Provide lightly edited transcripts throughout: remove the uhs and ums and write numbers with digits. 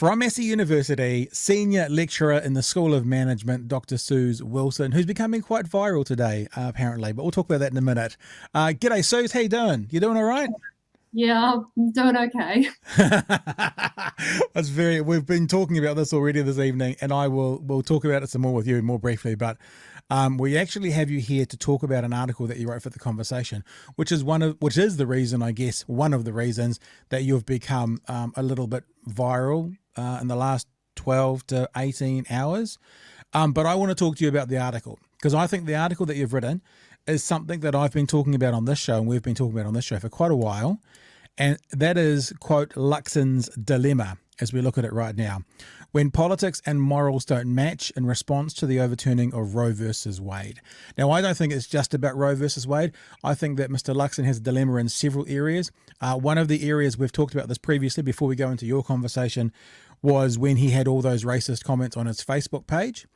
From Massey University, senior lecturer in the School of Management, Dr. Suze Wilson, who's becoming quite viral today, apparently, but we'll talk about that in a minute. G'day, Suze. How you doing? You doing all right? Yeah, I'm doing okay. We've been talking about this already this evening, and we'll talk about it some more with you more briefly, but we actually have you here to talk about an article that you wrote for The Conversation, which is one of the reasons that you've become a little bit viral in the last 12 to 18 hours. But I want to talk to you about the article, because I think the article that you've written is something that I've been talking about on this show, and we've been talking about on this show for quite a while. And that is, quote, Luxon's dilemma, as we look at it right now. When politics and morals don't match in response to the overturning of Roe versus Wade. Now, I don't think it's just about Roe versus Wade. I think that Mr. Luxon has a dilemma in several areas. One of the areas, we've talked about this previously before we go into your conversation, was when he had all those racist comments on his Facebook page.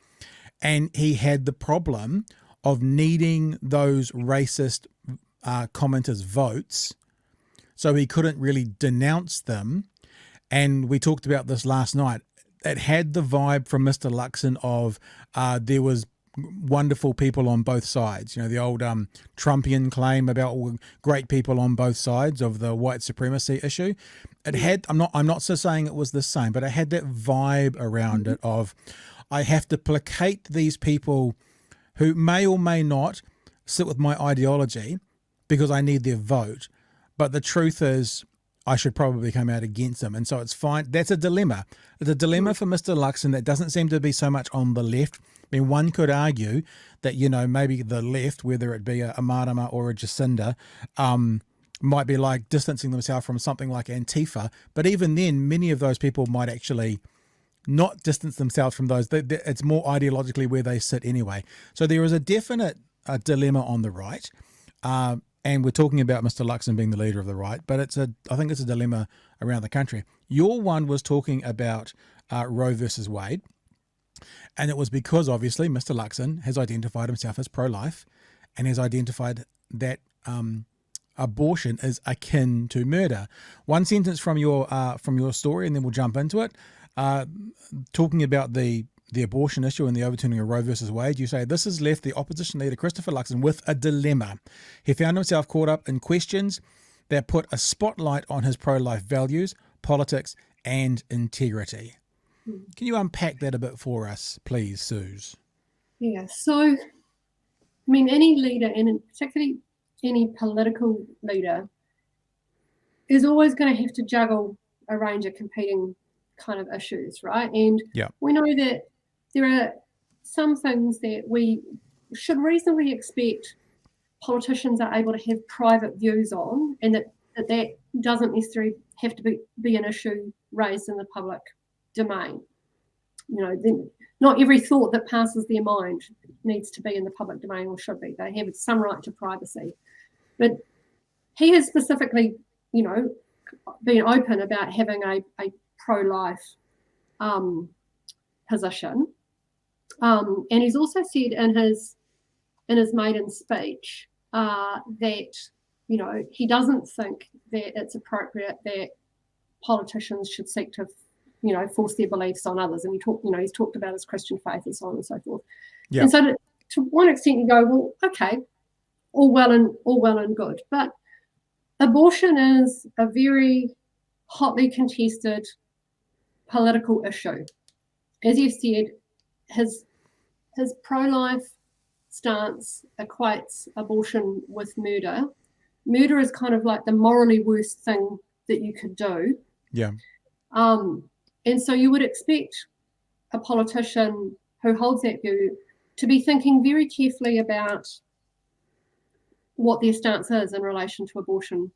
And he had the problem of needing those racist commenters' votes, so he couldn't really denounce them. And we talked about this last night. It had the vibe from Mr. Luxon of there was wonderful people on both sides. You know, the old Trumpian claim about great people on both sides of the white supremacy issue. It had, I'm not so saying it was the same, but it had that vibe around it of, I have to placate these people who may or may not sit with my ideology because I need their vote. But the truth is, I should probably come out against them. And so it's fine. That's a dilemma. It's a dilemma for Mr. Luxon that doesn't seem to be so much on the left. I mean, one could argue that, you know, maybe the left, whether it be a Marama or a Jacinda, might be like distancing themselves from something like Antifa. But even then, many of those people might actually not distance themselves from those. It's more ideologically where they sit anyway. So there is a definite dilemma on the right. And we're talking about Mr. Luxon being the leader of the right, but I think it's a dilemma around the country. Your one was talking about Roe versus Wade, and it was because obviously Mr. Luxon has identified himself as pro-life and has identified that abortion is akin to murder. One sentence from your story, and then we'll jump into it. Talking about the abortion issue and the overturning of Roe versus Wade, you say, this has left the opposition leader Christopher Luxon with a dilemma. He found himself caught up in questions that put a spotlight on his pro-life values, politics, and integrity. Can you unpack that a bit for us, please, Suze? Yeah, so, I mean, any leader, and particularly any political leader, is always going to have to juggle a range of competing kind of issues, right? And we know that there are some things that we should reasonably expect politicians are able to have private views on, and that doesn't necessarily have to be an issue raised in the public domain. You know, not every thought that passes their mind needs to be in the public domain, or should be. They have some right to privacy. But he has specifically, you know, been open about having a pro-life position. And he's also said in his maiden speech that, you know, he doesn't think that it's appropriate that politicians should seek to, you know, force their beliefs on others. And he's talked about his Christian faith and so on and so forth. Yeah. And so to one extent you go, well, okay, all well and good. But abortion is a very hotly contested political issue. As you've said, his pro-life stance equates abortion with murder. Murder is kind of like the morally worst thing that you could do. Yeah. And so you would expect a politician who holds that view to be thinking very carefully about what their stance is in relation to abortion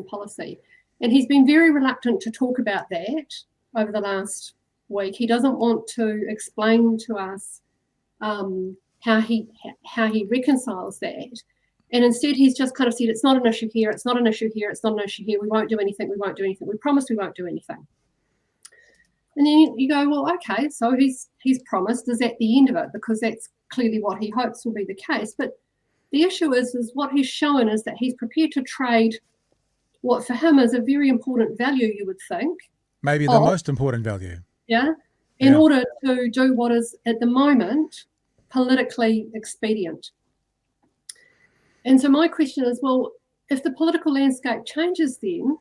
policy. And he's been very reluctant to talk about that over the last week. He doesn't want to explain to us how he reconciles that. And instead he's just kind of said, it's not an issue here, it's not an issue here, it's not an issue here, we won't do anything. We promised we won't do anything. And then you go, well, okay, so he's promised. Is that the end of it? Because that's clearly what he hopes will be the case. But the issue is what he's shown is that he's prepared to trade what for him is a very important value, you would think, Maybe the most important value. Yeah, in order to do what is at the moment politically expedient. And so my question is, well, if the political landscape changes then,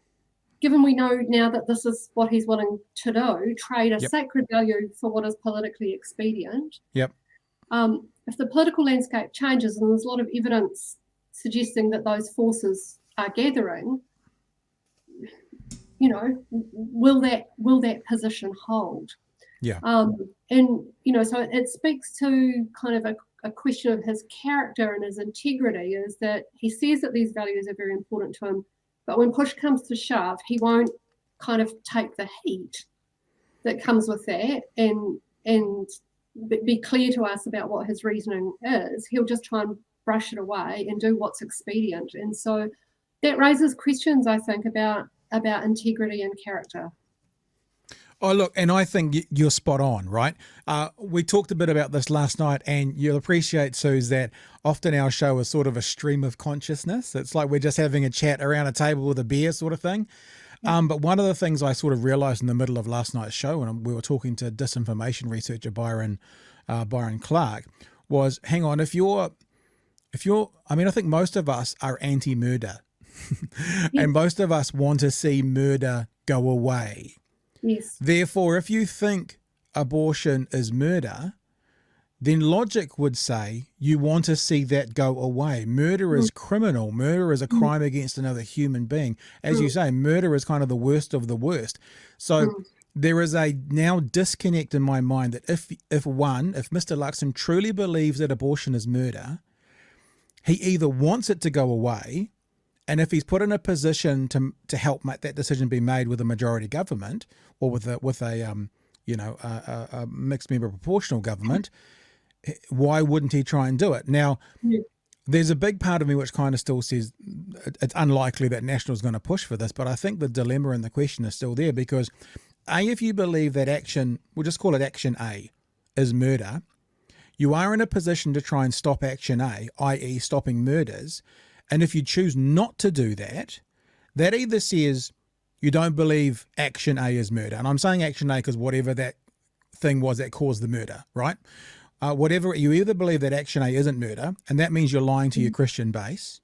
given we know now that this is what he's willing to do, trade a sacred value for what is politically expedient. Yep. If the political landscape changes, and there's a lot of evidence suggesting that those forces are gathering, you know, will that position hold? Yeah. And, you know, so it speaks to kind of a question of his character and his integrity, is that he says that these values are very important to him, but when push comes to shove, he won't kind of take the heat that comes with that and be clear to us about what his reasoning is. He'll just try and brush it away and do what's expedient. And so that raises questions, I think, about integrity and character. Oh, look, and I think you're spot on, right? We talked a bit about this last night, and you'll appreciate, Suze, that often our show is sort of a stream of consciousness. It's like we're just having a chat around a table with a beer sort of thing. But one of the things I sort of realized in the middle of last night's show, when we were talking to disinformation researcher Byron Clark, was, hang on, if you're, I mean, I think most of us are anti-murder and most of us want to see murder go away. Yes. Therefore, if you think abortion is murder, then logic would say you want to see that go away. Murder is criminal. Murder is a crime against another human being. As you say, murder is kind of the worst of the worst. So there is a now disconnect in my mind that if Mr. Luxon truly believes that abortion is murder, he either wants it to go away, and if he's put in a position to help make that decision be made with a majority government or with a mixed member proportional government, why wouldn't he try and do it? Now, there's a big part of me which kind of still says it's unlikely that National's going to push for this, but I think the dilemma and the question is still there because, A, if you believe that action, we'll just call it action A, is murder, you are in a position to try and stop action A, i.e. stopping murders. And if you choose not to do that, that either says you don't believe action A is murder. And I'm saying action A because whatever that thing was that caused the murder, right? Whatever, you either believe that action A isn't murder, and that means you're lying to your Christian base.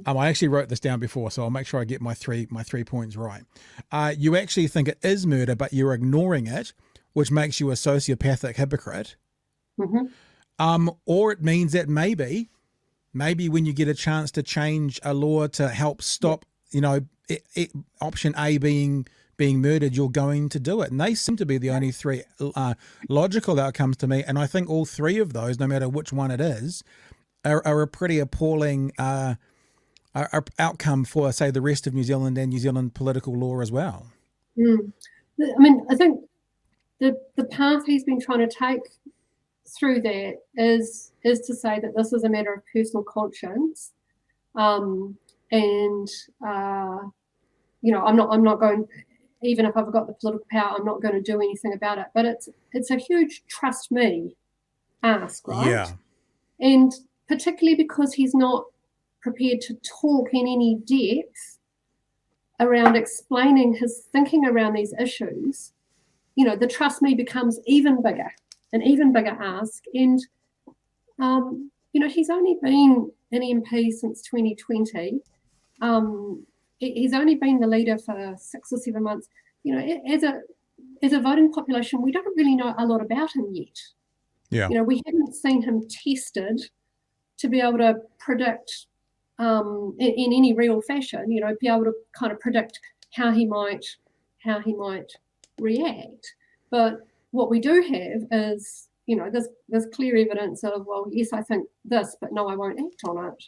I actually wrote this down before, so I'll make sure I get my three points right. You actually think it is murder, but you're ignoring it, which makes you a sociopathic hypocrite. Or it means that maybe when you get a chance to change a law to help stop, option A being murdered, you're going to do it. And they seem to be the only three logical outcomes to me. And I think all three of those, no matter which one it is, are a pretty appalling outcome for, say, the rest of New Zealand and New Zealand political law as well. I mean, I think the path he's been trying to take through that is to say that this is a matter of personal conscience, I'm not going, even if I've got the political power, I'm not going to do anything about it. But it's a huge trust me ask, right? Yeah. And particularly because he's not prepared to talk in any depth around explaining his thinking around these issues, the trust me becomes even bigger. An even bigger ask. And, he's only been an MP since 2020. He's only been the leader for 6 or 7 months. As a voting population, we don't really know a lot about him yet. Yeah. We haven't seen him tested to be able to predict in any real fashion, be able to kind of predict how he might react. But what we do have is, there's clear evidence of, well, yes, I think this, but no, I won't act on it.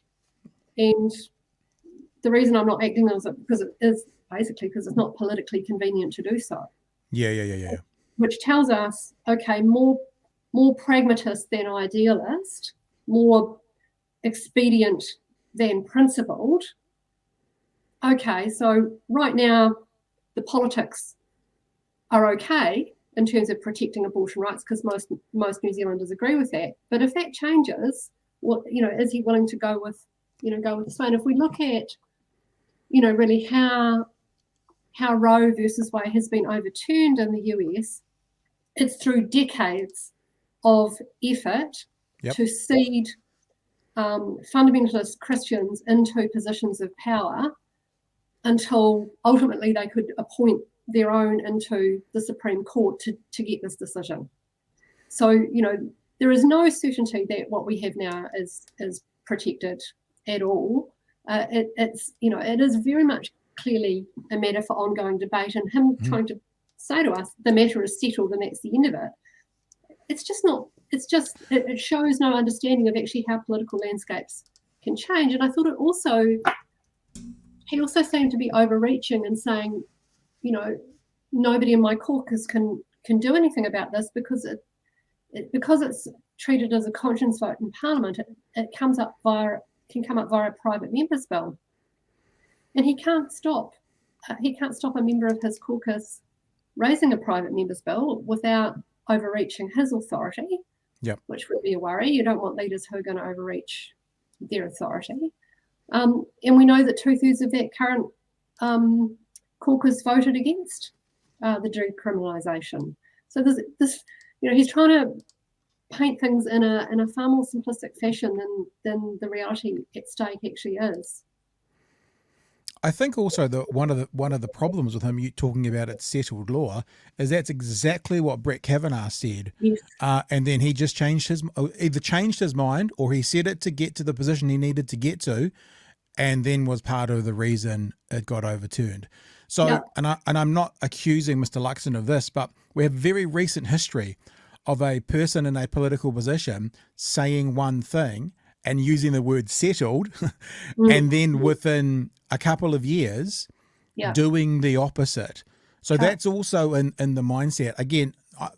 And the reason I'm not acting on it because it is basically because it's not politically convenient to do so. Yeah. Which tells us, okay, more pragmatist than idealist, more expedient than principled. Okay, so right now the politics are okay in terms of protecting abortion rights because most New Zealanders agree with that. But if that changes, is he willing to go with this way? And if we look at, really how how Roe versus Wade has been overturned in the US, it's through decades of effort to seed fundamentalist Christians into positions of power until ultimately they could appoint their own into the Supreme Court to get this decision. So, there is no certainty that what we have now is protected at all. It is very much clearly a matter for ongoing debate, and him trying to say to us the matter is settled and that's the end of it. It's just not. It shows no understanding of actually how political landscapes can change. And I thought he also seemed to be overreaching and saying, nobody in my caucus can do anything about this because it's treated as a conscience vote in Parliament. It can come up via a private member's bill, and he can't stop a member of his caucus raising a private member's bill without overreaching his authority. Which would be a worry. You don't want leaders who are going to overreach their authority. And we know that 2/3 of that current caucus voted against the decriminalisation. So there's this, he's trying to paint things in a far more simplistic fashion than the reality at stake actually is. I think also that one of the problems with him, you talking about it's settled law, is that's exactly what Brett Kavanaugh said. Yes. And then he just either changed his mind, or he said it to get to the position he needed to get to, and then was part of the reason it got overturned. So, and I'm not accusing Mr. Luxon of this, but we have very recent history of a person in a political position saying one thing and using the word settled, and then within a couple of years doing the opposite. So that's also in the mindset. Again,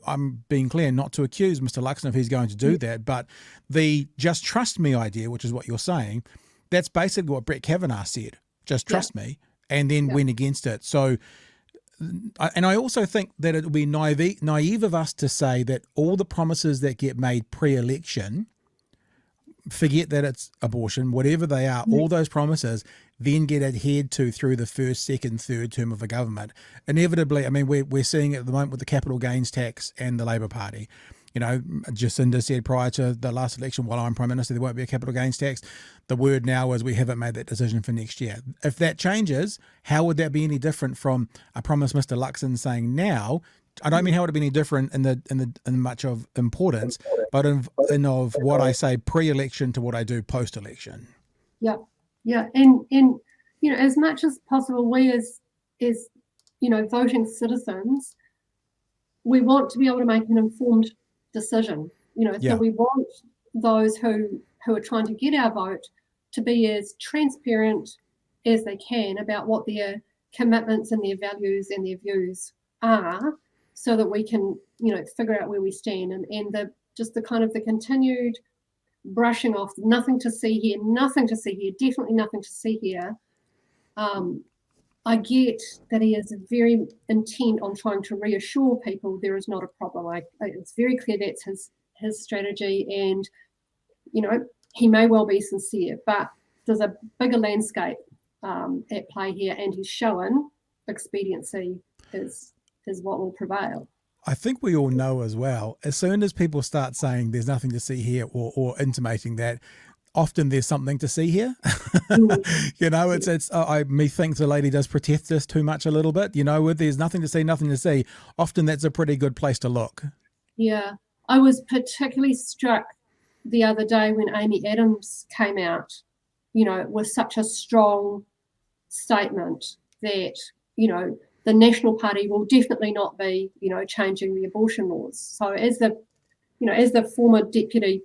I'm being clear not to accuse Mr. Luxon if he's going to do that, but the just trust me idea, which is what you're saying, that's basically what Brett Kavanaugh said. Just trust me, and then went against it. So, and I also think that it would be naive of us to say that all the promises that get made pre-election, forget that it's abortion, whatever they are, all those promises then get adhered to through the first, second, third term of a government. Inevitably, I mean, we're seeing it at the moment with the capital gains tax and the Labour Party. Jacinda said prior to the last election, while I'm Prime Minister, there won't be a capital gains tax. The word now is we haven't made that decision for next year. If that changes, how would that be any different from a promise Mr. Luxon saying now? I don't mean how would it be any different in much of importance, but in of what I say pre-election to what I do post-election. Yeah, and as much as possible, we as voting citizens, we want to be able to make an informed decision. So we want those who are trying to get our vote to be as transparent as they can about what their commitments and their values and their views are, so that we can figure out where we stand, and the kind of the continued brushing off, nothing to see here, definitely nothing to see here. I get that he is very intent on trying to reassure people there is not a problem. It's very clear that's his strategy, and he may well be sincere, but there's a bigger landscape at play here, and he's shown expediency is what will prevail. I think we all know as well, as soon as people start saying there's nothing to see here, or intimating that, often there's something to see here. Methinks the lady does protest this too much a little bit. With there's nothing to see, often that's a pretty good place to look. Yeah. I was particularly struck the other day when Amy Adams came out, with such a strong statement that, the National Party will definitely not be, changing the abortion laws. So as the former deputy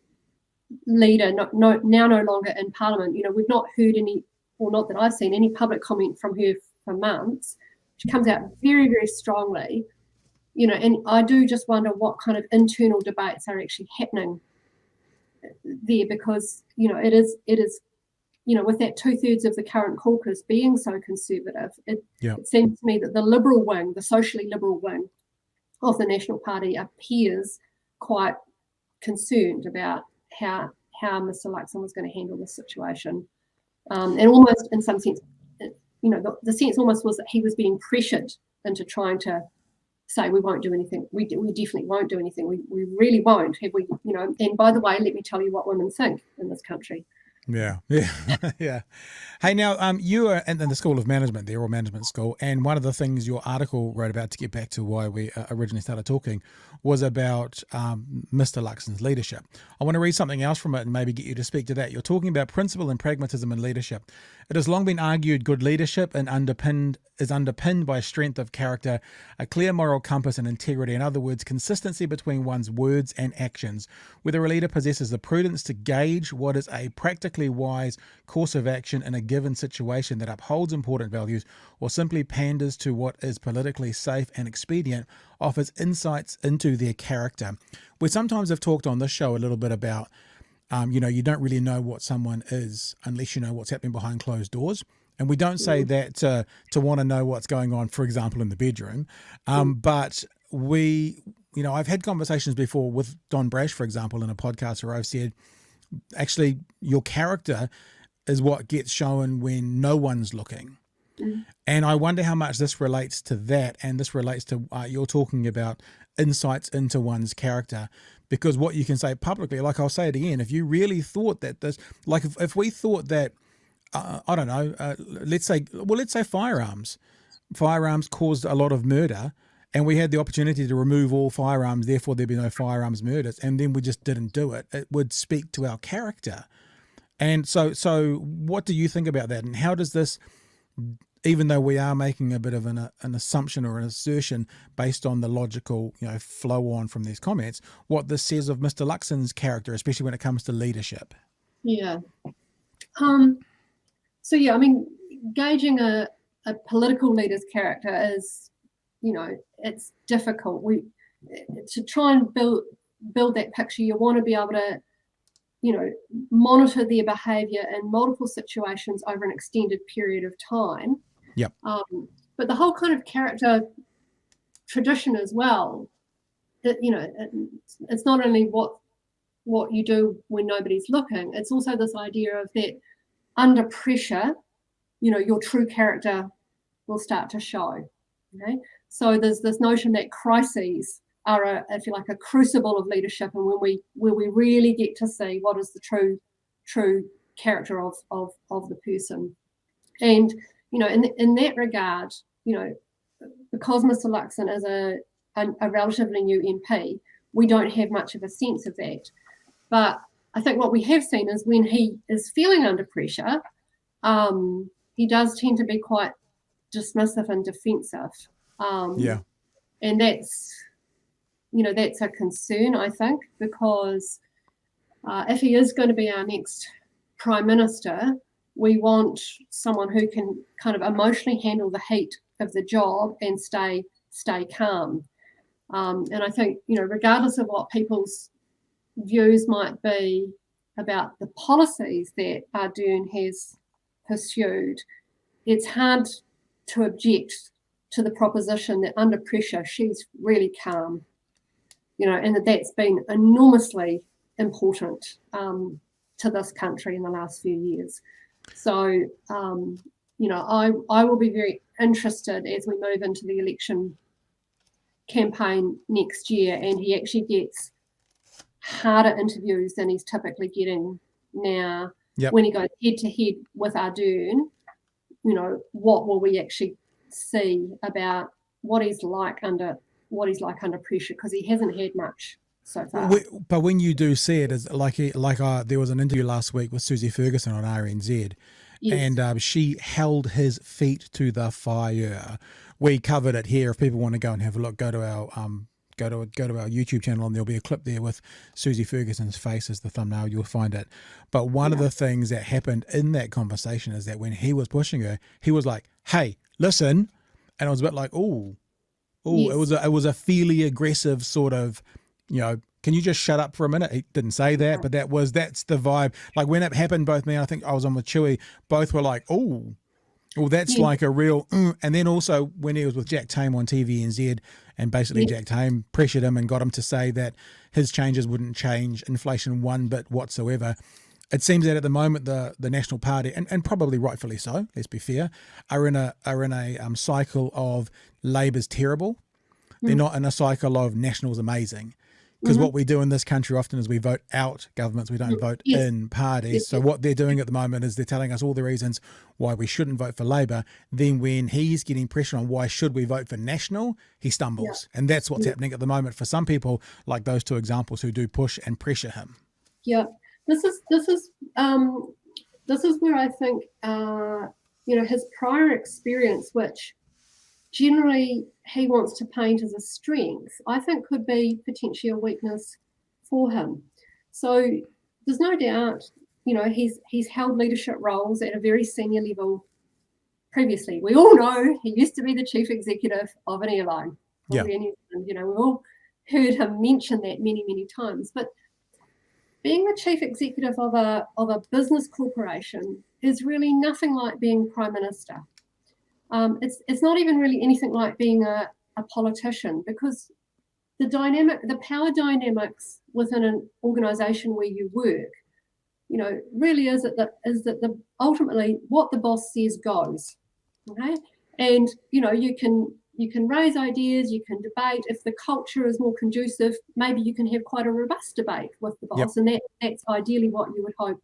leader, now no longer in Parliament, we've not heard any, or not that I've seen any public comment from her for months. She comes out very, very strongly, and I do just wonder what kind of internal debates are actually happening there, because, it is with that 2/3 of the current caucus being so conservative, it seems to me that the liberal wing, the socially liberal wing of the National Party, appears quite concerned about how Mr. Luxon was going to handle this situation, and almost in some sense the sense almost was that he was being pressured into trying to say, we won't do anything. We definitely won't do anything. We really won't. Have we, and by the way, let me tell you what women think in this country. Yeah. Yeah. Hey, now, you are in the School of Management, the Oral Management School, and one of the things your article wrote about, to get back to why we originally started talking, was about Mr. Luxon's leadership. I want to read something else from it and maybe get you to speak to that. You're talking about principle and pragmatism in leadership. It has long been argued good leadership is underpinned by strength of character, a clear moral compass and integrity. In other words, consistency between one's words and actions. Whether a leader possesses the prudence to gauge what is a practically wise course of action in a given situation that upholds important values, or simply panders to what is politically safe and expedient, offers insights into their character. We sometimes have talked on this show a little bit about you don't really know what someone is unless you know what's happening behind closed doors. And we don't say that to want to know what's going on, for example, in the bedroom. But I've had conversations before with Don Brash, for example, in a podcast where I've said, actually, your character is what gets shown when no one's looking. And I wonder how much this relates to that. And this relates to you're talking about insights into one's character. Because what you can say publicly, like I'll say it again, if you really thought that this, like if we thought that, I don't know, let's say firearms caused a lot of murder, and we had the opportunity to remove all firearms, therefore there'd be no firearms murders, and then we just didn't do it, it would speak to our character. And so what do you think about that? And how does this, even though we are making a bit of an assumption or an assertion based on the logical, flow on from these comments, what this says of Mr. Luxon's character, especially when it comes to leadership? Yeah. Gauging a political leader's character is, it's difficult. To try and build that picture, you want to be able to, monitor their behaviour in multiple situations over an extended period of time. Yep. But the whole kind of character tradition as well, that it's not only what you do when nobody's looking, it's also this idea of that under pressure, your true character will start to show. Okay, so there's this notion that crises are a crucible of leadership, and where we really get to see what is the true character of the person. And in that regard, because Mr. Luxon is a relatively new MP, we don't have much of a sense of that. But I think what we have seen is when he is feeling under pressure, he does tend to be quite dismissive and defensive. And that's a concern, I think, because if he is going to be our next Prime Minister, we want someone who can kind of emotionally handle the heat of the job and stay calm. And I think, regardless of what people's views might be about the policies that Ardern has pursued, it's hard to object to the proposition that under pressure she's really calm, and that's been enormously important to this country in the last few years. So, I will be very interested as we move into the election campaign next year, and he actually gets harder interviews than he's typically getting now. Yep. When he goes head to head with Ardern, what will we actually see about what he's like under pressure, because he hasn't had much so far. But when you do see it, as there was an interview last week with Suze Ferguson on RNZ, yes. And she held his feet to the fire. We covered it here. If people want to go and have a look, go to our YouTube channel, and there'll be a clip there with Suze Ferguson's face as the thumbnail. You'll find it. But one of the things that happened in that conversation is that when he was pushing her, he was like, "Hey, listen," and I was a bit like, "Ooh." Yes. It was a fairly aggressive sort of, can you just shut up for a minute? He didn't say that, but that's the vibe. Like when it happened, both me and I think I was on with Chewy, both were like, "Oh, well, that's like a real." And then also when he was with Jack Tame on TVNZ, and basically Jack Tame pressured him and got him to say that his changes wouldn't change inflation one bit whatsoever. it seems that at the moment the National Party, and probably rightfully so, let's be fair, are in a cycle of Labor's terrible. They're not in a cycle of National's amazing. Because what we do in this country often is we vote out governments, we don't vote in parties. So what they're doing at the moment is they're telling us all the reasons why we shouldn't vote for Labor. Then when he's getting pressure on why should we vote for National, he stumbles. And that's what's happening at the moment for some people, like those two examples who do push and pressure him. Yeah, this is where I think his prior experience, which generally he wants to paint as a strength, I think could be potentially a weakness for him. So there's no doubt, he's held leadership roles at a very senior level previously. We all know he used to be the chief executive of an airline. Yeah. We've all heard him mention that many, many times. But being the chief executive of a business corporation is really nothing like being prime minister. It's not even really anything like being a politician, because the power dynamics within an organisation where you work, really is that ultimately what the boss says goes. Okay, and you can raise ideas, you can debate. If the culture is more conducive, maybe you can have quite a robust debate with the boss, and that's ideally what you would hope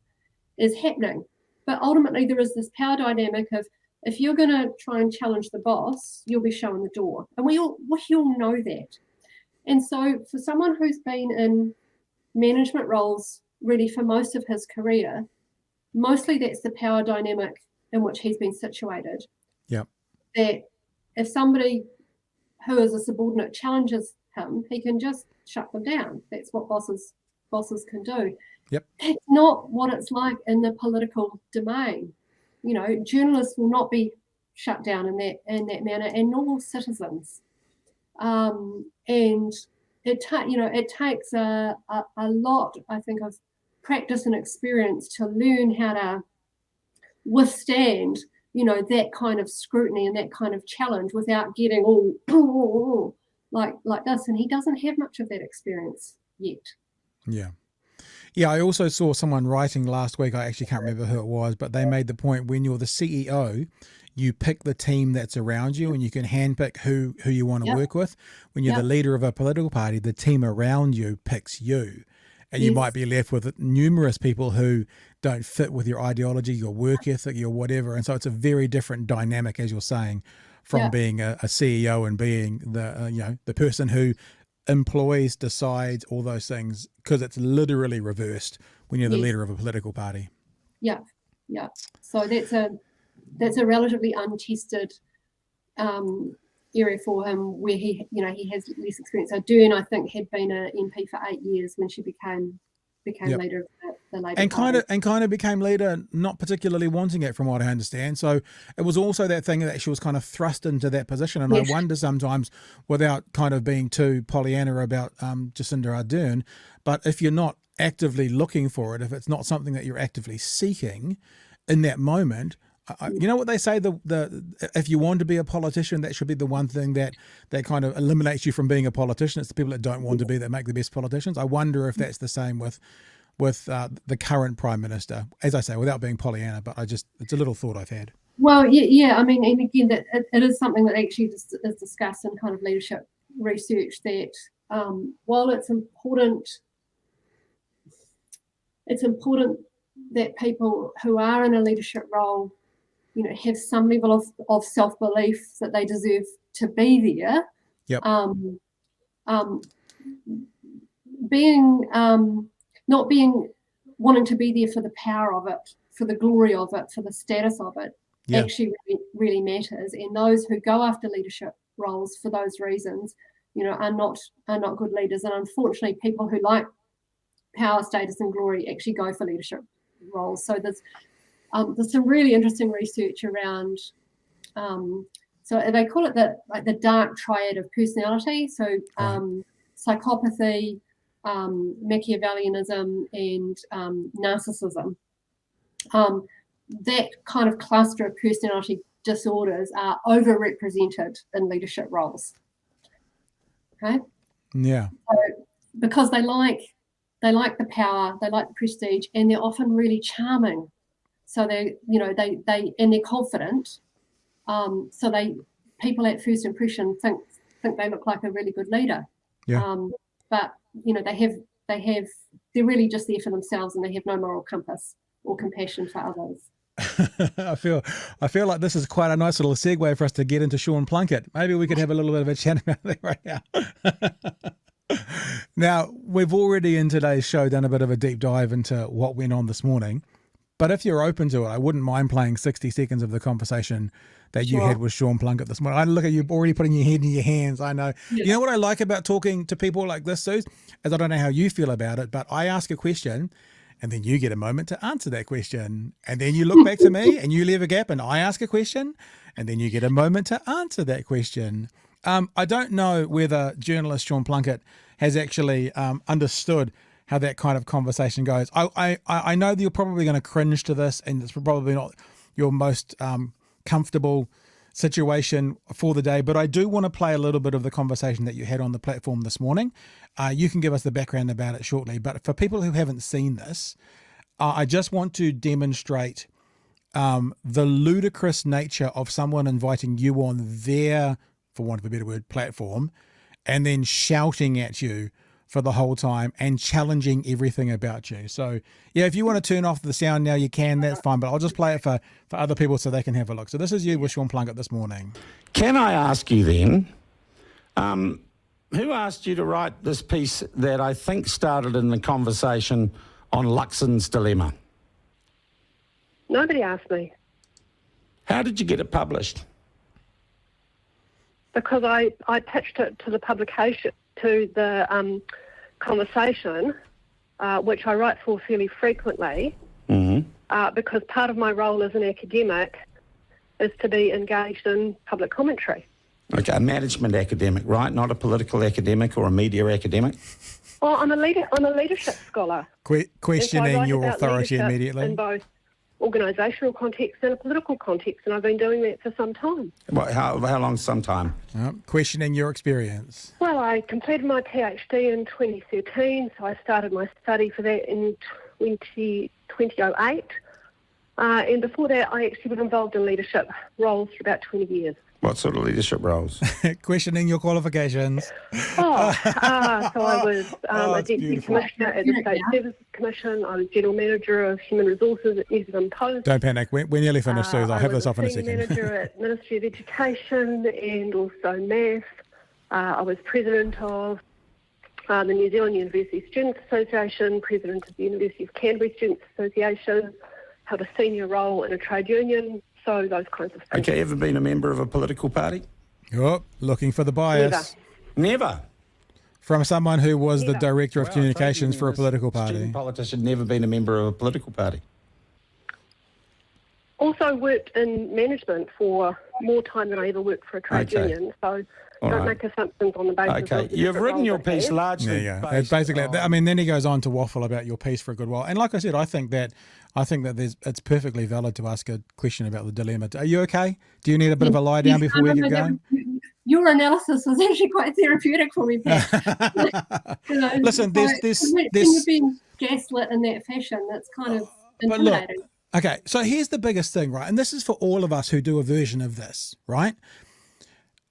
is happening. But ultimately, there is this power dynamic of, if you're going to try and challenge the boss, you'll be shown the door. And we all know that. And so for someone who's been in management roles really for most of his career, mostly that's the power dynamic in which he's been situated. Yeah. That if somebody who is a subordinate challenges him, he can just shut them down. That's what bosses can do. Yep. That's not what it's like in the political domain. Journalists will not be shut down in that manner, and normal citizens. And it takes a lot, I think, of practice and experience to learn how to withstand, that kind of scrutiny and that kind of challenge without getting all like this. And he doesn't have much of that experience yet. Yeah. Yeah, I also saw someone writing last week, I actually can't remember who it was, but they made the point, when you're the CEO, you pick the team that's around you and you can handpick who you want to work with. When you're the leader of a political party, the team around you picks you. And you might be left with numerous people who don't fit with your ideology, your work ethic, your whatever. And so it's a very different dynamic, as you're saying, from being a CEO and being the person who employs, decides, all those things, because it's literally reversed when you're the leader of a political party. Yeah. So that's a relatively untested area for him, where he has less experience. So Dern, I think, had been an MP for 8 years when she became leader of the Labour Party. Kind of became leader, not particularly wanting it, from what I understand. So it was also that thing that she was kind of thrust into that position. And I wonder sometimes, without kind of being too Pollyanna about Jacinda Ardern, but if you're not actively looking for it, if it's not something that you're actively seeking in that moment, you know what they say, if you want to be a politician, that should be the one thing that kind of eliminates you from being a politician. It's the people that don't want to be that make the best politicians. I wonder if that's the same with the current Prime Minister, as I say, without being Pollyanna, but it's a little thought I've had. Well, yeah. I mean, and again, that it is something that actually is discussed in kind of leadership research, that while it's important that people who are in a leadership role, have some level of self-belief that they deserve to be there. Yep. Not wanting to be there for the power of it, for the glory of it, for the status of it, actually really, really matters. And those who go after leadership roles for those reasons, are not good leaders. And unfortunately, people who like power, status, and glory actually go for leadership roles. So there's some really interesting research around. So they call it the dark triad of personality. So psychopathy, Machiavellianism, and narcissism. That kind of cluster of personality disorders are overrepresented in leadership roles. Okay. Yeah. So, because they like they like the power, they like the prestige, and they're often really charming. So they and they're confident. So people at first impression think they look like a really good leader. Yeah. But they're really just there for themselves, and they have no moral compass or compassion for others. I feel like this is quite a nice little segue for us to get into Sean Plunket. Maybe we could have a little bit of a chat about that right now. Now, we've already in today's show done a bit of a deep dive into what went on this morning. But if you're open to it, I wouldn't mind playing 60 seconds of the conversation that you had with Sean Plunket this morning. I look at you already putting your head in your hands. I know. Yeah. You know what I like about talking to people like this, Suze, is I don't know how you feel about it, but I ask a question and then you get a moment to answer that question. And then you look back to me and you leave a gap and I ask a question and then you get a moment to answer that question. I don't know whether journalist Sean Plunket has actually understood how that kind of conversation goes. I know that you're probably going to cringe to this and it's probably not your most comfortable situation for the day, but I do want to play a little bit of the conversation that you had on the platform this morning. You can give us the background about it shortly, but for people who haven't seen this, I just want to demonstrate the ludicrous nature of someone inviting you on their, for want of a better word, platform, and then shouting at you for the whole time and challenging everything about you. So yeah, if you want to turn off the sound now, you can, that's fine, but I'll just play it for other people so they can have a look. So this is you with Sean Plunket this morning. Can I ask you then, who asked you to write this piece that I think started in the conversation on Luxon's dilemma? Nobody asked me. How did you get it published? Because I pitched it to the publication, to the conversation, which I write for fairly frequently, because part of my role as an academic is to be engaged in public commentary. Okay, a management academic, right? Not a political academic or a media academic? Well, I'm a leadership scholar. Questioning so your authority immediately? In both organisational context and a political context, and I've been doing that for some time. Well, how long some time? Questioning your experience. Well, I completed my PhD in 2013, so I started my study for that in 2008. And before that, I actually been involved in leadership roles for about 20 years. What sort of leadership roles? Questioning your qualifications. So I was a Deputy Commissioner at the State Services Commission. I was General Manager of Human Resources at New Zealand Post. Don't panic. We're nearly finished, Suze. I'll have this off in a second. I was Manager at Ministry of Education and also Massey. I was President of the New Zealand University Students Association, President of the University of Canterbury Students Association, held a senior role in a trade union. So those kinds of things. Okay, ever been a member of a political party? Oh, looking for the bias. Never. From someone who was the Director of Communications for a political party. Student politician, never been a member of a political party. Also worked in management for more time than I ever worked for a trade union. So don't make assumptions on the basis of the you've written your piece largely. Yeah, basically. I mean, then he goes on to waffle about your piece for a good while. And like I said, I think that it's perfectly valid to ask a question about the dilemma. Are you okay? Do you need a bit of a lie down before we get going? Your analysis was actually quite therapeutic for me, Pat. Listen, there's when you've been gaslit in that fashion, that's kind of intimidating. Look, okay, so here's the biggest thing, right? And this is for all of us who do a version of this, right?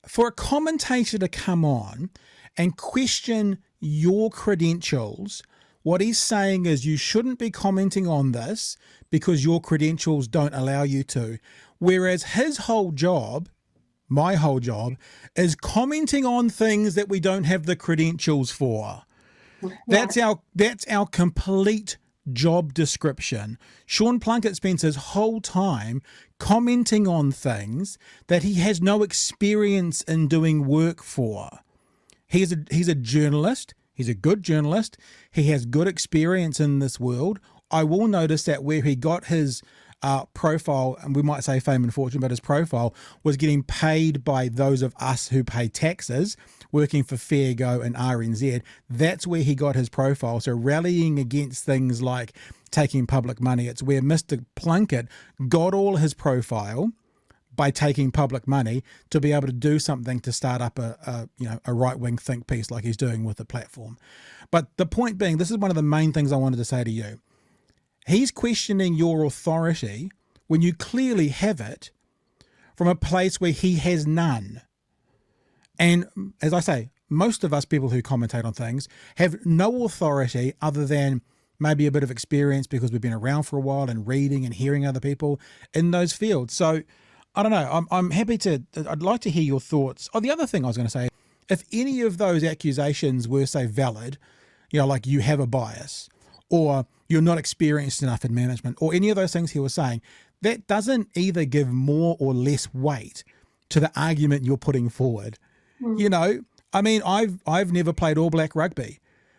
For a commentator to come on and question your credentials, what he's saying is you shouldn't be commenting on this because your credentials don't allow you to. Whereas his whole job, my whole job, is commenting on things that we don't have the credentials for. Yeah. That's our complete job description. Sean Plunket spends his whole time commenting on things that he has no experience in doing work for. He's a journalist. He's a good journalist. He has good experience in this world. I will notice that where he got his profile, and we might say fame and fortune, but his profile was getting paid by those of us who pay taxes, working for Fair Go and RNZ. That's where he got his profile. So rallying against things like taking public money, it's where Mr. Plunket got all his profile by taking public money to be able to do something to start up a right-wing think piece like he's doing with the platform. But the point being, this is one of the main things I wanted to say to you. He's questioning your authority when you clearly have it from a place where he has none. And as I say, most of us people who commentate on things have no authority other than maybe a bit of experience because we've been around for a while and reading and hearing other people in those fields. So I don't know. I'm happy to, I'd like to hear your thoughts. Oh, the other thing I was going to say, if any of those accusations were, say, valid, like you have a bias or you're not experienced enough in management or any of those things he was saying, that doesn't either give more or less weight to the argument you're putting forward. I mean, I've never played All Black rugby.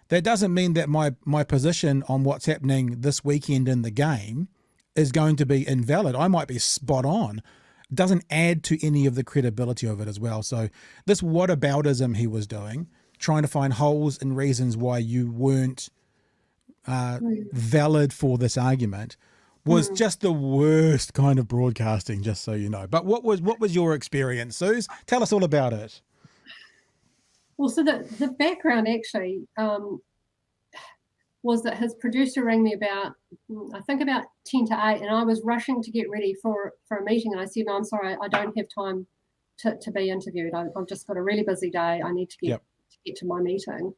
That doesn't mean that my position on what's happening this weekend in the game is going to be invalid. I might be spot on. It doesn't add to any of the credibility of it as well. So this whataboutism he was doing, trying to find holes and reasons why you weren't valid for this argument, was just the worst kind of broadcasting, just so you know. But what was your experience, Suze? Tell us all about it. Well, so the background actually was that his producer rang me about 10 to 8, and I was rushing to get ready for a meeting. And I said, no, I'm sorry, I don't have time to be interviewed. I've just got a really busy day. I need to get to my meeting.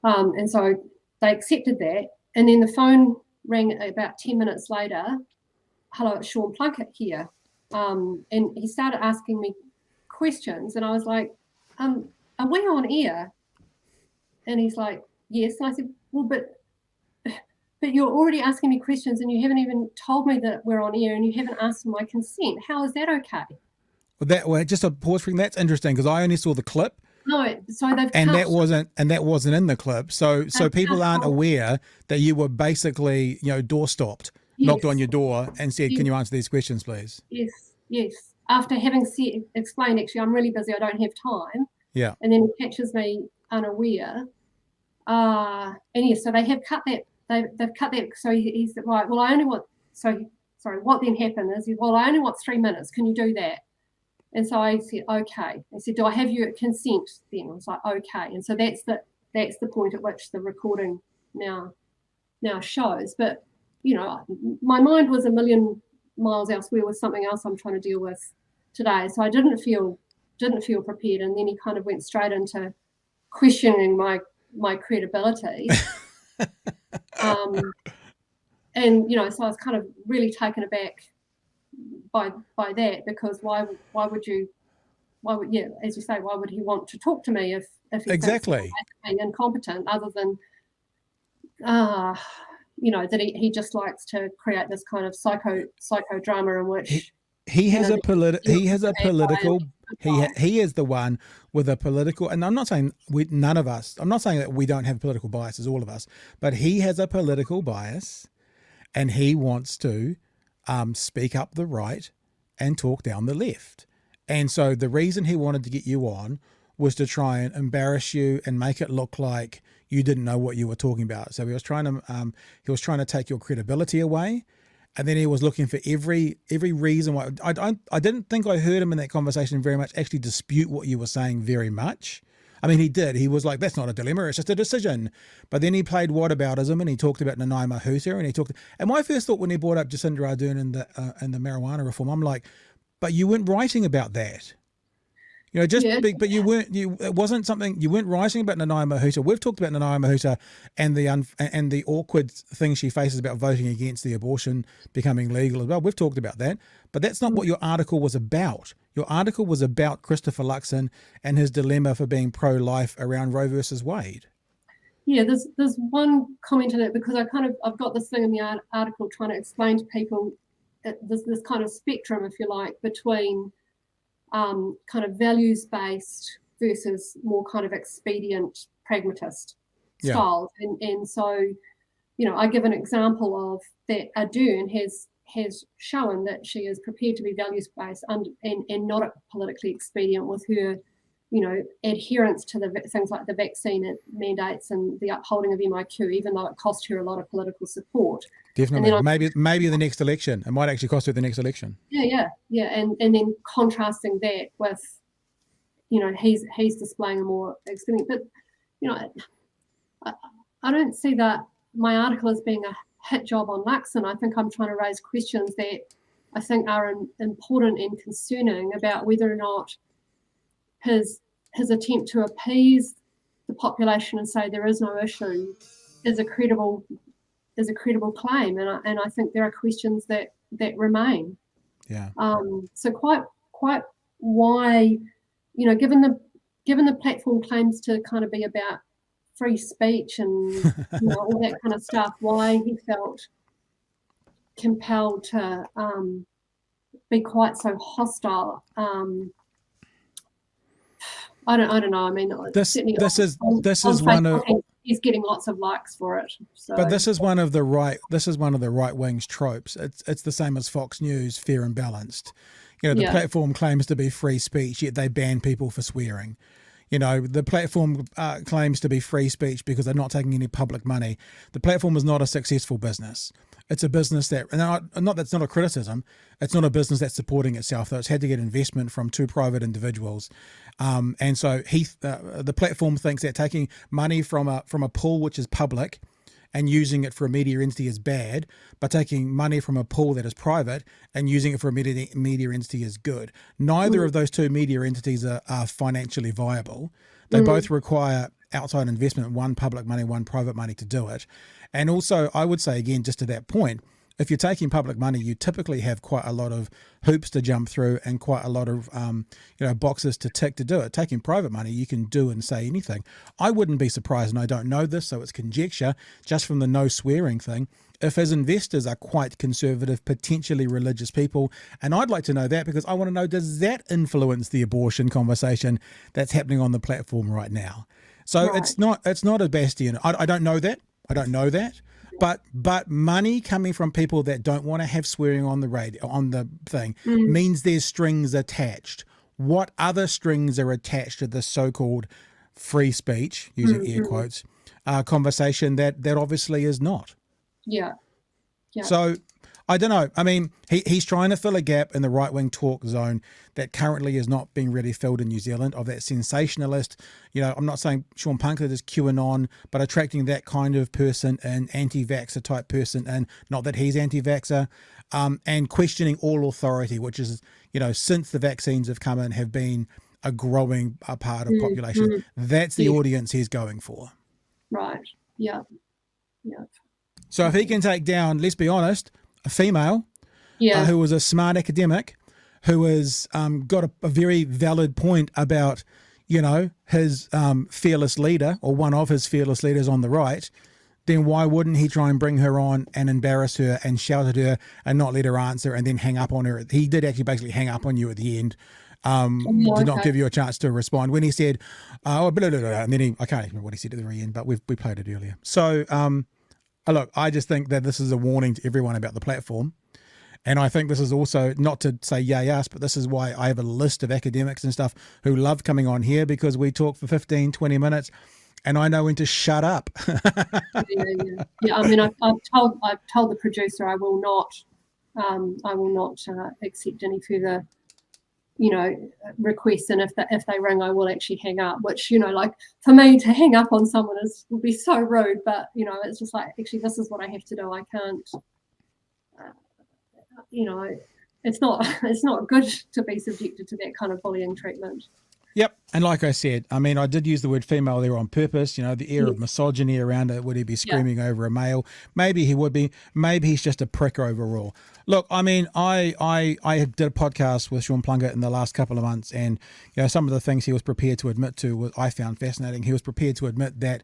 And so they accepted that. And then the phone rang about 10 minutes later. Hello, it's Sean Plunket here. And he started asking me questions, and I was like, are we on air? And he's like, yes. And I said, well, but you're already asking me questions and you haven't even told me that we're on air and you haven't asked for my consent. How is that okay? Well, just a pause for that's interesting because I only saw the clip. No, so they've that wasn't in the clip. So people aren't aware that you were basically, door stopped, knocked on your door and said, can you answer these questions, please? Yes. After having explained, actually, I'm really busy, I don't have time. Yeah. And then he catches me unaware. And yes, so they have cut that. They've cut that. So he said, right, well, I only want, what then happened is, well, I only want 3 minutes. Can you do that? And so I said, okay. He said, do I have your consent then? I was like, okay. And so that's the point at which the recording now shows. But, my mind was a million miles elsewhere with something else I'm trying to deal with today. So I didn't feel prepared. And then he kind of went straight into questioning my credibility. And so I was kind of really taken aback by that, because why would as you say, why would he want to talk to me if he exactly thinks I'm incompetent, other than that he just likes to create this kind of psychodrama in which he is the one with a political, and I'm not saying none of us, I'm not saying that we don't have political biases, all of us, but he has a political bias and he wants to speak up the right and talk down the left. And so the reason he wanted to get you on was to try and embarrass you and make it look like you didn't know what you were talking about. So he was trying to take your credibility away. And then he was looking for every reason why. I didn't think I heard him in that conversation very much actually dispute what you were saying very much. I mean, he did. He was like, that's not a dilemma, it's just a decision. But then he played whataboutism and he talked about Nanaima Huta and my first thought when he brought up Jacinda Ardern and the marijuana reform, I'm like, but you weren't writing about that. But it wasn't something, you weren't writing about Nanaima Huta. We've talked about Nanaima Huta and the awkward thing she faces about voting against the abortion becoming legal as well. We've talked about that, but that's not what your article was about. Your article was about Christopher Luxon and his dilemma for being pro-life around Roe versus Wade. Yeah, there's one comment in it, because I've got this thing in the article trying to explain to people this kind of spectrum, if you like, between kind of values-based versus more kind of expedient, pragmatist styles. And so, I give an example of that Ardern has shown that she is prepared to be values-based and not politically expedient with her adherence to the things like the vaccine mandates and the upholding of MIQ, even though it cost her a lot of political support. Definitely. Maybe the next election. It might actually cost her the next election. Yeah. And then contrasting that with, he's displaying a more experience. But, I don't see that my article as being a hit job on Luxon. I think I'm trying to raise questions that I think are important and concerning about whether or not his attempt to appease the population and say there is no issue is a credible claim, and I think there are questions that remain. Yeah. So quite why, given the platform claims to kind of be about free speech and all that kind of stuff, why he felt compelled to be quite so hostile. I don't know. I mean, this is one of, he's getting lots of likes for it. So. But this is one of the right wing's tropes. It's the same as Fox News, fair and balanced. The platform claims to be free speech, yet they ban people for swearing. The platform claims to be free speech because they're not taking any public money. The platform is not a successful business. It's a business that, that's not a criticism. It's not a business that's supporting itself, though. It's had to get investment from two private individuals. And so the platform thinks that taking money from a pool which is public and using it for a media entity is bad, but taking money from a pool that is private and using it for a media entity is good. Neither of those two media entities are financially viable. They both require outside investment, one public money, one private money to do it. And also, I would say, again, just to that point, if you're taking public money, you typically have quite a lot of hoops to jump through and quite a lot of boxes to tick to do it. Taking private money, you can do and say anything. I wouldn't be surprised, and I don't know this, so it's conjecture, just from the no swearing thing, if his investors are quite conservative, potentially religious people. And I'd like to know that, because I want to know, does that influence the abortion conversation that's happening on the platform right now? So right. It's not a bastion. I don't know that. But money coming from people that don't want to have swearing on the radio, on the thing, means there's strings attached. What other strings are attached to this so-called free speech, using air quotes, conversation that obviously is not? Yeah. So I don't know. I mean, he's trying to fill a gap in the right-wing talk zone that currently is not being really filled in New Zealand, of that sensationalist, I'm not saying Sean Plunket is QAnon, but attracting that kind of person, an anti-vaxxer type person, and not that he's anti-vaxxer, and questioning all authority, which is, since the vaccines have come in, have been a growing part of population. That's the audience he's going for. Right. Yeah. So if he can take down, let's be honest, a female who was a smart academic, who has got a very valid point about, his fearless leader, or one of his fearless leaders on the right, then why wouldn't he try and bring her on and embarrass her and shout at her and not let her answer and then hang up on her? He did actually basically hang up on you at the end. Did not give you a chance to respond when he said, blah, blah, blah, and then I can't even remember what he said at the very end, but we played it earlier. So, look, I just think that this is a warning to everyone about the platform. And I think this is also, not to say yay us, but this is why I have a list of academics and stuff who love coming on here, because we talk for 15, 20 minutes and I know when to shut up. Yeah. I mean, I've told the producer I will not accept any further, requests, and if they ring, I will actually hang up. Which, like, for me to hang up on someone would be so rude. But it's just like, actually, this is what I have to do. I can't. It's not good to be subjected to that kind of bullying treatment. Yep. And like I said, I mean, I did use the word female there on purpose, the air of misogyny around it. Would he be screaming over a male? Maybe he would be. Maybe he's just a prick overall. Look, I mean, I did a podcast with Sean Plunket in the last couple of months, and some of the things he was prepared to admit to I found fascinating. He was prepared to admit that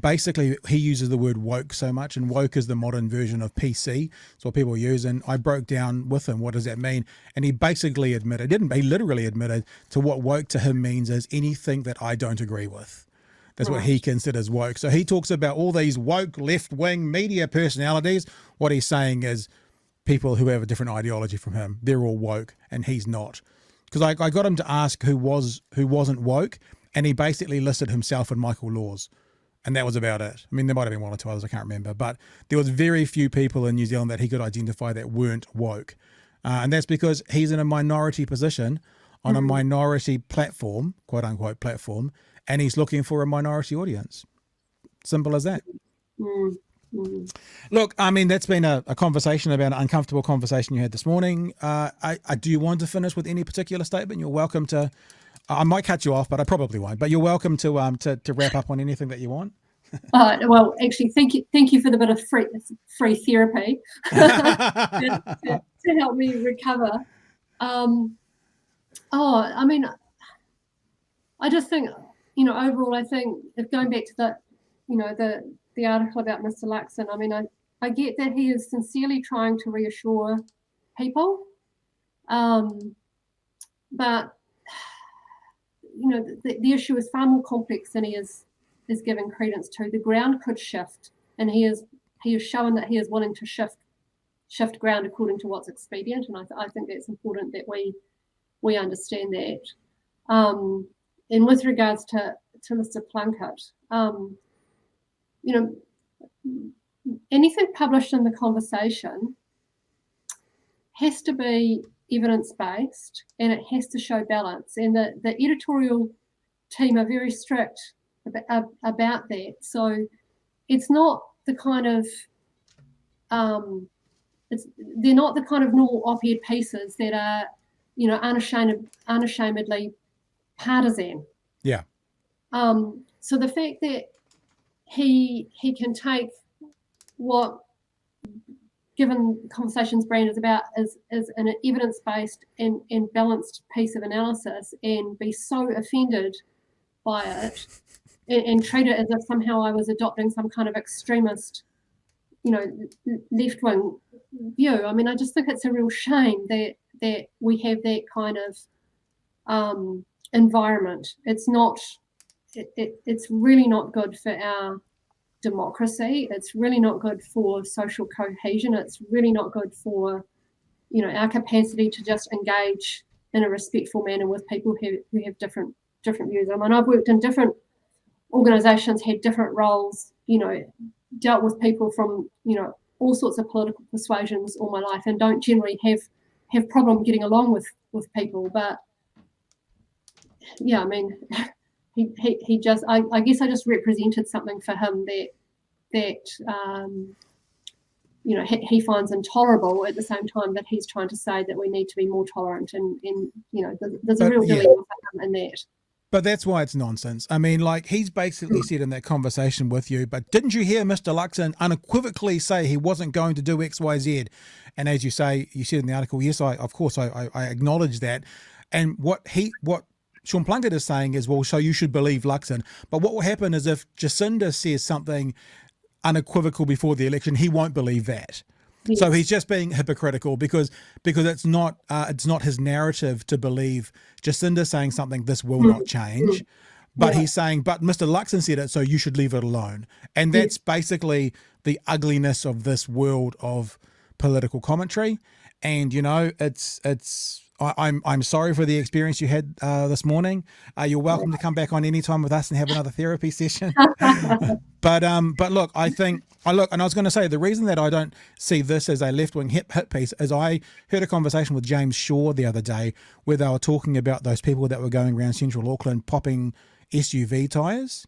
basically he uses the word woke so much, and woke is the modern version of PC. It's what people use. And I broke down with him, what does that mean? And he basically admitted, he literally admitted to what woke to him means is anything that I don't agree with. That's what he considers woke. So he talks about all these woke left-wing media personalities. What he's saying is people who have a different ideology from him, they're all woke and he's not. because I got him to ask who wasn't woke, and he basically listed himself and Michael Laws. And that was about it. I mean, there might have been one or two others, I can't remember. But there was very few people in New Zealand that he could identify that weren't woke. And that's because he's in a minority position on a minority platform, quote unquote platform, and he's looking for a minority audience. Simple as that. Look, I mean, that's been a conversation about an uncomfortable conversation you had this morning. Do you want to finish with any particular statement? You're welcome to. I might cut you off, but I probably won't. But you're welcome to wrap up on anything that you want. Well, actually, thank you for the bit of free therapy to help me recover. I mean, I just think, overall, I think if going back to the article about Mr. Luxon, I mean, I get that he is sincerely trying to reassure people, but the issue is far more complex than he is giving credence to. The ground could shift, and he is shown that he is willing to shift ground according to what's expedient, and I think that's important that we understand that. And with regards to Mr. Plunket, anything published in the conversation has to be evidence-based, and it has to show balance. And the editorial team are very strict about that. So it's not the kind of they're not the kind of normal op-ed pieces that are unashamedly partisan. Yeah. So the fact that he can take what given conversation's brand is about is an evidence-based and balanced piece of analysis, and be so offended by it and treat it as if somehow I was adopting some kind of extremist, left-wing view. I mean, I just think it's a real shame that we have that kind of environment. It's really not good for our democracy. It's really not good for social cohesion. It's really not good for our capacity to just engage in a respectful manner with people who have different views. I mean, I've worked in different organizations, had different roles, dealt with people from all sorts of political persuasions all my life, and don't generally have problem getting along with people. But yeah, I mean, he just, I guess I just represented something for him that he finds intolerable, at the same time that he's trying to say that we need to be more tolerant, and there's a real dilemma for him in that. But that's why it's nonsense. I mean, like, he's basically said in that conversation with you, but didn't you hear Mr. Luxon unequivocally say he wasn't going to do X, Y, Z? And as you say, you said in the article, yes, I acknowledge that. And what Sean Plunket is saying is, well, so you should believe Luxon. But what will happen is if Jacinda says something unequivocal before the election, he won't believe that. Yes. So he's just being hypocritical because it's not his narrative to believe Jacinda saying something, this will not change. But he's saying, but Mr. Luxon said it, so you should leave it alone. And that's basically the ugliness of this world of political commentary. And I'm sorry for the experience you had this morning. You're welcome to come back on any time with us and have another therapy session. But look, and I was going to say, the reason that I don't see this as a left-wing hit piece is I heard a conversation with James Shaw the other day where they were talking about those people that were going around central Auckland popping SUV tyres.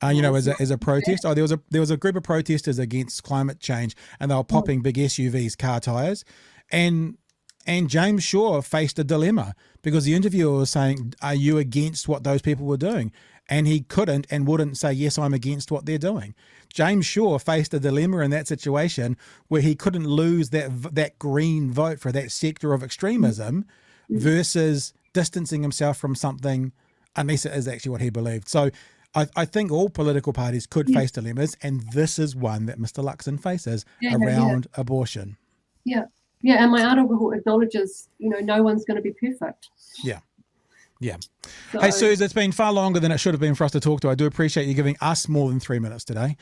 As a protest. Oh, there was a group of protesters against climate change, and they were popping big SUVs, car tyres, and James Shaw faced a dilemma because the interviewer was saying, are you against what those people were doing? And he couldn't and wouldn't say, yes, I'm against what they're doing. James Shaw faced a dilemma in that situation where he couldn't lose that green vote for that sector of extremism versus distancing himself from something unless it is actually what he believed. So I think all political parties could face dilemmas, and this is one that Mr. Luxon faces around abortion. Yeah. Yeah, and my article acknowledges, no one's going to be perfect. Yeah. Yeah. So, hey, Suze, it's been far longer than it should have been for us to talk to. I do appreciate you giving us more than 3 minutes today.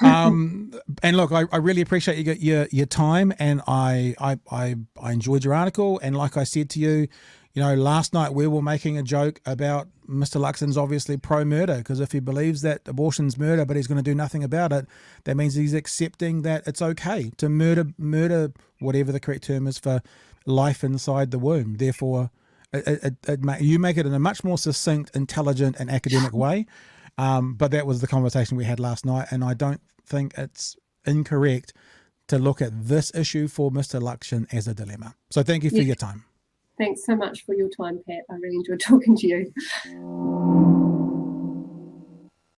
And look, I really appreciate your time, and I enjoyed your article. And like I said to you, You know, last night we were making a joke about Mr. Luxon's obviously pro-murder, because if he believes that abortion's murder but he's going to do nothing about it, that means he's accepting that it's okay to murder whatever the correct term is for life inside the womb. Therefore, you make it in a much more succinct, intelligent and academic way. But that was the conversation we had last night, and I don't think it's incorrect to look at this issue for Mr. Luxon as a dilemma. So thank you for your time. Thanks so much for your time, Pat. I really enjoyed talking to you.